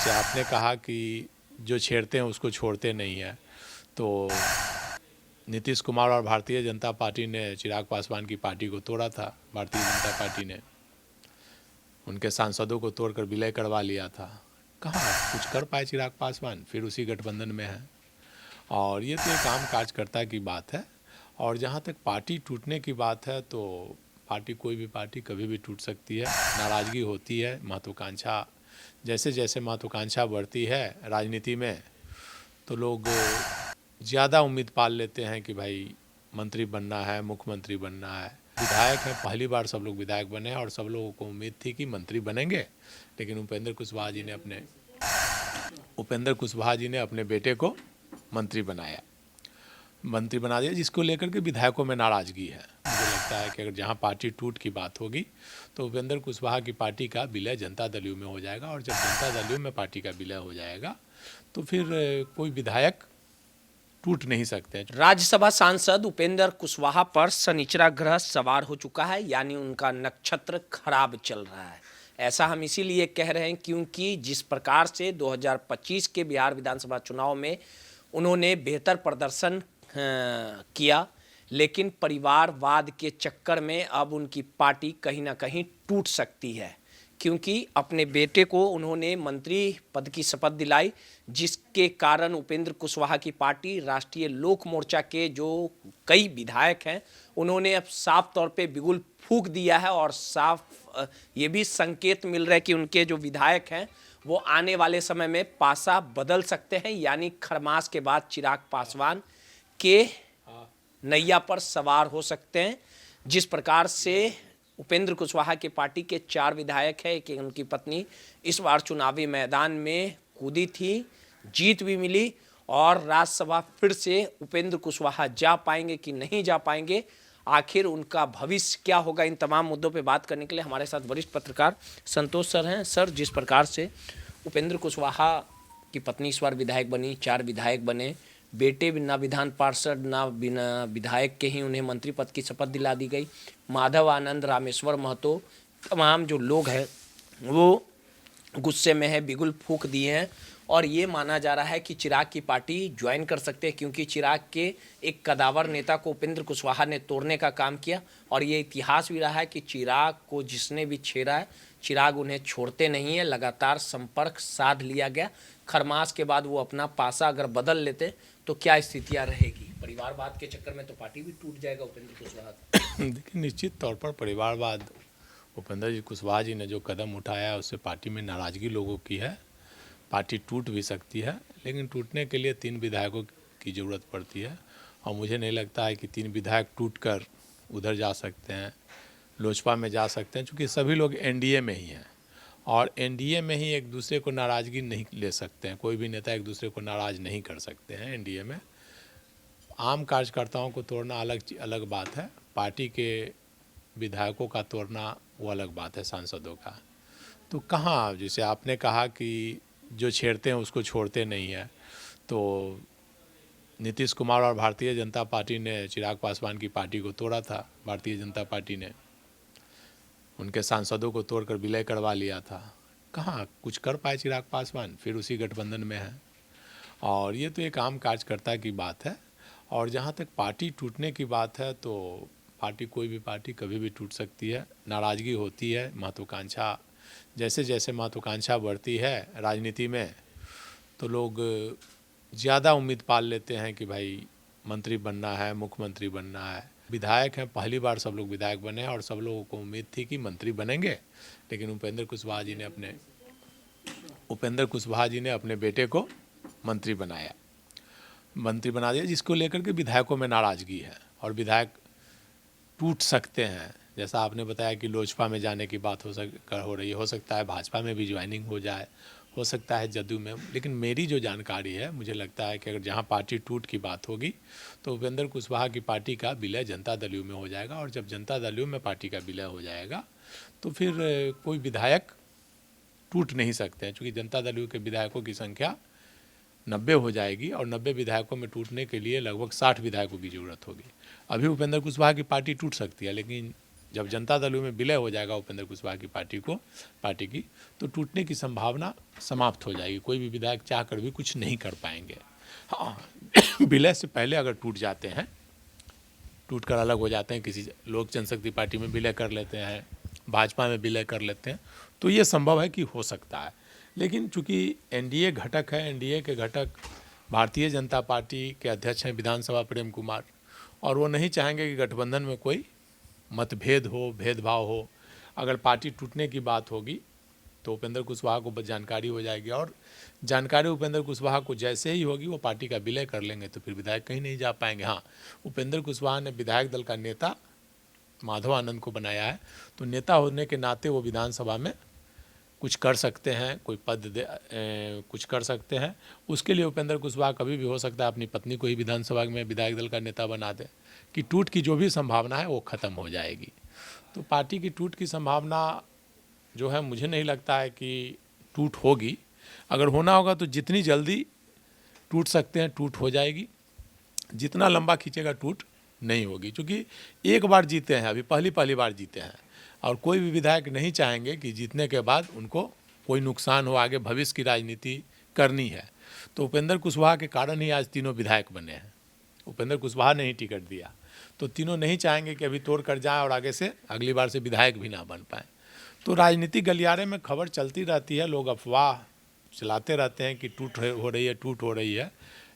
जैसे आपने कहा कि जो छेड़ते हैं उसको छोड़ते नहीं हैं, तो नीतीश कुमार और भारतीय जनता पार्टी ने चिराग पासवान की पार्टी को तोड़ा था। भारतीय जनता पार्टी ने उनके सांसदों को तोड़कर विलय करवा लिया था। कहाँ कुछ कर पाए चिराग पासवान, फिर उसी गठबंधन में है। और ये तो एक आम कार्यकर्ता की बात है। और जहाँ तक पार्टी टूटने की बात है, तो पार्टी, कोई भी पार्टी कभी भी टूट सकती है। नाराज़गी होती है, महत्वाकांक्षा, जैसे जैसे महत्वाकांक्षा बढ़ती है राजनीति में, तो लोग ज़्यादा उम्मीद पाल लेते हैं कि भाई मंत्री बनना है, मुख्यमंत्री बनना है। विधायक हैं, पहली बार सब लोग विधायक बने हैं और सब लोगों को उम्मीद थी कि मंत्री बनेंगे, लेकिन उपेंद्र कुशवाहा जी ने अपने बेटे को मंत्री बना दिया, जिसको लेकर के विधायकों में नाराज़गी है। मुझे लगता है कि अगर जहां पार्टी टूट की बात होगी तो उपेंद्र कुशवाहा की पार्टी का विलय जनता दल यू में हो जाएगा, और जब जनता दल यू में पार्टी का विलय हो जाएगा तो फिर कोई विधायक टूट नहीं सकते हैं। राज्यसभा सांसद उपेंद्र कुशवाहा पर शनिचरा ग्रह सवार हो चुका है, यानी उनका नक्षत्र खराब चल रहा है। ऐसा हम इसीलिए कह रहे हैं क्योंकि जिस प्रकार से 2025 के बिहार विधानसभा चुनाव में उन्होंने बेहतर प्रदर्शन किया, लेकिन परिवारवाद के चक्कर में अब उनकी पार्टी कहीं ना कहीं टूट सकती है, क्योंकि अपने बेटे को उन्होंने मंत्री पद की शपथ दिलाई, जिसके कारण उपेंद्र कुशवाहा की पार्टी राष्ट्रीय लोक मोर्चा के जो कई विधायक हैं उन्होंने अब साफ तौर पे बिगुल फूंक दिया है। और साफ ये भी संकेत मिल रहा है कि उनके जो विधायक हैं वो आने वाले समय में पासा बदल सकते हैं, यानी खरमास के बाद चिराग पासवान के नैया पर सवार हो सकते हैं। जिस प्रकार से उपेंद्र कुशवाहा की पार्टी के 4 विधायक हैं, कि उनकी पत्नी इस बार चुनावी मैदान में कूदी थी, जीत भी मिली, और राज्यसभा फिर से उपेंद्र कुशवाहा जा पाएंगे कि नहीं जा पाएंगे, आखिर उनका भविष्य क्या होगा, इन तमाम मुद्दों पे बात करने के लिए हमारे साथ वरिष्ठ पत्रकार संतोष सर हैं। सर, जिस प्रकार से उपेंद्र कुशवाहा की पत्नी इस बार विधायक बनी, 4 विधायक बने, बेटे ना विधान पार्षद ना बिना विधायक के ही उन्हें मंत्री पद की शपथ दिला दी गई, माधव आनंद, रामेश्वर महतो, तमाम जो लोग हैं वो गुस्से में है, बिगुल फूंक दिए हैं, और ये माना जा रहा है कि चिराग की पार्टी ज्वाइन कर सकते हैं, क्योंकि चिराग के एक कदावर नेता को उपेंद्र कुशवाहा ने तोड़ने का काम किया। और ये इतिहास भी रहा है कि चिराग को जिसने भी छेड़ा है, चिराग उन्हें छोड़ते नहीं है, लगातार संपर्क साध लिया गया। खरमास के बाद वो अपना पासा अगर बदल लेते तो क्या स्थितियां रहेगी? परिवारवाद के चक्कर में तो पार्टी भी टूट जाएगा उपेंद्र कुशवाहा का। देखिए, निश्चित तौर पर परिवारवाद, उपेंद्र जी कुशवाहा जी ने जो कदम उठाया उससे पार्टी में नाराज़गी लोगों की है। पार्टी टूट भी सकती है, लेकिन टूटने के लिए 3 विधायकों की ज़रूरत पड़ती है, और मुझे नहीं लगता है कि 3 विधायक टूटकर उधर जा सकते हैं, लोजपा में जा सकते हैं, क्योंकि सभी लोग एनडीए में ही हैं, और एनडीए में ही एक दूसरे को नाराज़गी नहीं ले सकते हैं। कोई भी नेता एक दूसरे को नाराज़ नहीं कर सकते हैं एनडीए में। आम कार्यकर्ताओं को तोड़ना अलग बात है, पार्टी के विधायकों का तोड़ना वो अलग बात है, सांसदों का। तो कहाँ, जैसे आपने कहा कि जो छेड़ते हैं उसको छोड़ते नहीं हैं, तो नीतीश कुमार और भारतीय जनता पार्टी ने चिराग पासवान की पार्टी को तोड़ा था। भारतीय जनता पार्टी ने उनके सांसदों को तोड़कर विलय करवा लिया था। कहाँ कुछ कर पाए चिराग पासवान, फिर उसी गठबंधन में है। और ये तो एक आम कार्यकर्ता की बात है। और जहाँ तक पार्टी टूटने की बात है, तो पार्टी, कोई भी पार्टी कभी भी टूट सकती है। नाराज़गी होती है, महत्वाकांक्षा, जैसे जैसे महत्वाकांक्षा बढ़ती है राजनीति में, तो लोग ज़्यादा उम्मीद पाल लेते हैं कि भाई मंत्री बनना है, मुख्यमंत्री बनना है। विधायक हैं, पहली बार सब लोग विधायक बने हैं और सब लोगों को उम्मीद थी कि मंत्री बनेंगे, लेकिन उपेंद्र कुशवाहा जी ने अपने बेटे को मंत्री बना दिया, जिसको लेकर के विधायकों में नाराज़गी है, और विधायक टूट सकते हैं। जैसा आपने बताया कि लोजपा में जाने की बात हो रही है, हो सकता है भाजपा में भी ज्वाइनिंग हो जाए, हो सकता है जदयू में, लेकिन मेरी जो जानकारी है, मुझे लगता है कि अगर जहां पार्टी टूट की बात होगी तो उपेंद्र कुशवाहा की पार्टी का विलय जनता दल यू में हो जाएगा, और जब जनता दल यू में पार्टी का विलय हो जाएगा तो फिर कोई विधायक टूट नहीं सकते हैं, क्योंकि जनता दल यू के विधायकों की संख्या 90 हो जाएगी, और 90 विधायकों में टूटने के लिए लगभग 60 विधायकों की ज़रूरत होगी। अभी उपेंद्र कुशवाहा की पार्टी टूट सकती है, लेकिन जब जनता दल में विलय हो जाएगा उपेंद्र कुशवाहा की पार्टी की तो टूटने की संभावना समाप्त हो जाएगी। कोई भी विधायक चाह कर भी कुछ नहीं कर पाएंगे। हाँ, विलय से पहले अगर टूट जाते हैं, टूट कर अलग हो जाते हैं, किसी लोक जनशक्ति पार्टी में विलय कर लेते हैं, भाजपा में विलय कर लेते हैं, तो ये संभव है कि हो सकता है। लेकिन चूंकि एनडीए घटक है, एनडीए के घटक भारतीय जनता पार्टी के अध्यक्ष हैं विधानसभा प्रेम कुमार, और वो नहीं चाहेंगे कि गठबंधन में कोई मतभेद हो, भेदभाव हो। अगर पार्टी टूटने की बात होगी तो उपेंद्र कुशवाहा को जानकारी हो जाएगी, और जानकारी उपेंद्र कुशवाहा को जैसे ही होगी वो पार्टी का विलय कर लेंगे, तो फिर विधायक कहीं नहीं जा पाएंगे। हाँ, उपेंद्र कुशवाहा ने विधायक दल का नेता माधव आनंद को बनाया है, तो नेता होने के नाते वो विधानसभा में कुछ कर सकते हैं, कोई पद कुछ कर सकते हैं। उसके लिए उपेंद्र कुशवाहा कभी भी हो सकता है अपनी पत्नी को ही विधानसभा में विधायक दल का नेता बना दे, कि टूट की जो भी संभावना है वो ख़त्म हो जाएगी। तो पार्टी की टूट की संभावना जो है, मुझे नहीं लगता है कि टूट होगी। अगर होना होगा तो जितनी जल्दी टूट सकते हैं टूट हो जाएगी, जितना लंबा खींचेगा टूट नहीं होगी। क्योंकि एक बार जीते हैं, अभी पहली बार जीते हैं, और कोई भी विधायक नहीं चाहेंगे कि जीतने के बाद उनको कोई नुकसान हो, आगे भविष्य की राजनीति करनी है। तो उपेंद्र कुशवाहा के कारण ही आज तीनों विधायक बने हैं। उपेंद्र कुशवाहा ने ही टिकट दिया, तो तीनों नहीं चाहेंगे कि अभी तोड़ कर जाएं और आगे से अगली बार से विधायक भी ना बन पाएँ। तो राजनीतिक गलियारे में खबर चलती रहती है, लोग अफवाह चलाते रहते हैं कि टूट हो रही है,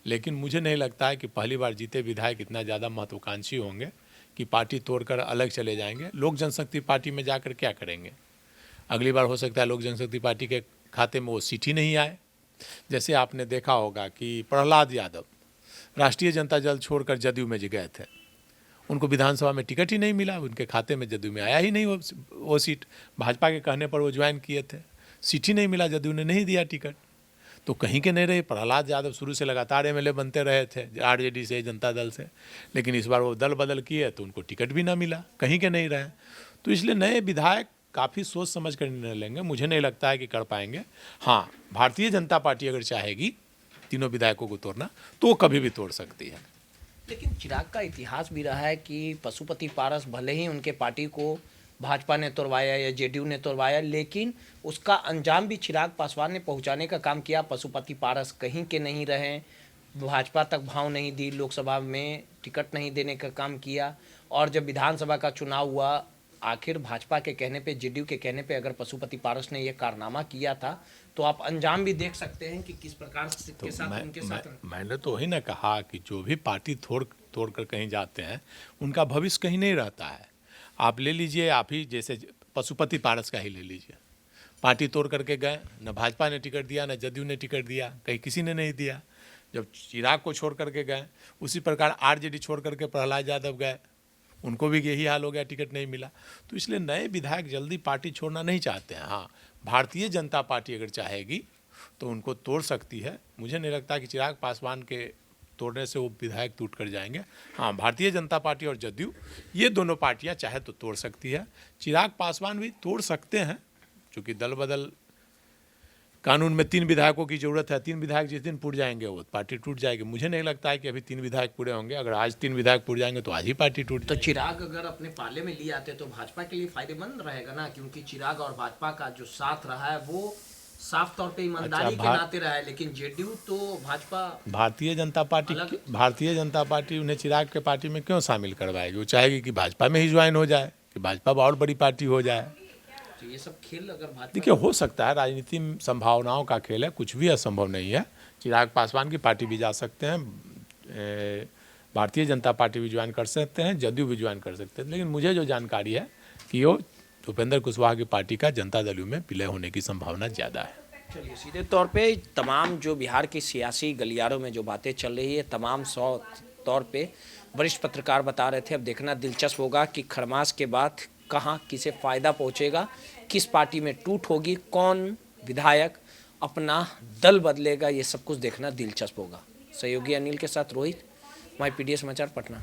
लेकिन मुझे नहीं लगता है कि पहली बार जीते विधायक इतना ज़्यादा महत्वाकांक्षी होंगे कि पार्टी तोड़कर अलग चले जाएंगे। लोक जनशक्ति पार्टी में जाकर क्या करेंगे? अगली बार हो सकता है लोक जनशक्ति पार्टी के खाते में वो सीट ही नहीं आए। जैसे आपने देखा होगा कि प्रहलाद यादव राष्ट्रीय जनता दल छोड़कर जदयू में गए थे, उनको विधानसभा में टिकट ही नहीं मिला, उनके खाते में जदयू में आया ही नहीं वो सीट। भाजपा के कहने पर वो ज्वाइन किए थे, सीट ही नहीं मिला, जदयू ने नहीं दिया टिकट, तो कहीं के नहीं रहे। प्रहलाद यादव शुरू से लगातार एमएलए बनते रहे थे आरजेडी से, जनता दल से, लेकिन इस बार वो दल बदल किए तो उनको टिकट भी ना मिला, कहीं के नहीं रहे। तो इसलिए नए विधायक काफ़ी सोच समझ कर निर्णय लेंगे, मुझे नहीं लगता है कि कर पाएंगे। हाँ, भारतीय जनता पार्टी अगर चाहेगी तीनों विधायकों को तोड़ना तो वो कभी भी तोड़ सकती है। लेकिन चिराग का इतिहास भी रहा है कि पशुपति पारस भले ही उनके पार्टी को भाजपा ने तोड़वाया या जेडीयू ने तोड़वाया, लेकिन उसका अंजाम भी चिराग पासवान ने पहुंचाने का काम किया। पशुपति पारस कहीं के नहीं रहे, भाजपा तक भाव नहीं दी, लोकसभा में टिकट नहीं देने का काम किया, और जब विधानसभा का चुनाव हुआ, आखिर भाजपा के कहने पे, जेडीयू के कहने पे अगर पशुपति पारस ने यह कारनामा किया था, तो आप अंजाम भी देख सकते हैं कि किस प्रकार के साथ उनके साथ। मैंने तो वही ना कहा कि जो भी पार्टी तोड़ कर कहीं जाते हैं उनका भविष्य कहीं नहीं रहता है। आप ले लीजिए, आप ही जैसे पशुपति पारस का ही ले लीजिए, पार्टी तोड़ करके गए, न भाजपा ने टिकट दिया, न जदयू ने टिकट दिया, कहीं किसी ने नहीं दिया। जब चिराग को छोड़ करके गए, उसी प्रकार आरजेडी छोड़ करके प्रहलाद यादव गए, उनको भी यही हाल हो गया, टिकट नहीं मिला। तो इसलिए नए विधायक जल्दी पार्टी छोड़ना नहीं चाहते हैं। हाँ, भारतीय जनता पार्टी अगर चाहेगी तो उनको तोड़ सकती है। मुझे नहीं लगता कि चिराग पासवान के तोड़ने से वो विधायक टूट कर जाएंगे। हाँ, भारतीय जनता पार्टी और जदयू, ये दोनों पार्टियां चाहे तो तोड़ सकती है। चिराग पासवान भी तोड़ सकते हैं, क्योंकि दल बदल कानून में 3 विधायकों की जरूरत है। 3 विधायक जिस दिन पूर जाएंगे वो पार्टी टूट जाएगी। मुझे नहीं लगता है कि अभी 3 विधायक पूरे होंगे। अगर आज 3 विधायक पूर जाएंगे तो आज ही पार्टी टूट। तो चिराग अगर अपने पाले में लिए आते तो भाजपा के लिए फायदेमंद रहेगा ना, क्योंकि चिराग और भाजपा का जो साथ रहा है वो साफ तौर पे ईमानदारी के नाते रहा है, लेकिन जेडीयू तो भाजपा, भारतीय जनता पार्टी उन्हें चिराग के पार्टी में क्यों शामिल करवाएगी? वो चाहेगी कि भाजपा में ही ज्वाइन हो जाए, कि भाजपा और बड़ी पार्टी हो जाए। तो ये सब खेल अगर भाजपा, देखिए, हो सकता है, राजनीति में संभावनाओं का खेल है, कुछ भी असंभव नहीं है। चिराग पासवान की पार्टी भी जा सकते हैं, भारतीय जनता पार्टी भी ज्वाइन कर सकते हैं, जदयू भी ज्वाइन कर सकते हैं, लेकिन मुझे जो जानकारी है कि वो उपेंद्र कुशवाहा की पार्टी का जनता दल में विलय होने की संभावना ज़्यादा है। चलिए, सीधे तौर पे तमाम जो बिहार की सियासी गलियारों में जो बातें चल रही है, तमाम तौर पे वरिष्ठ पत्रकार बता रहे थे। अब देखना दिलचस्प होगा कि खरमास के बाद कहाँ किसे फ़ायदा पहुँचेगा, किस पार्टी में टूट होगी, कौन विधायक अपना दल बदलेगा, ये सब कुछ देखना दिलचस्प होगा। सहयोगी अनिल के साथ रोहित, माई पीडीएस समाचार, पटना।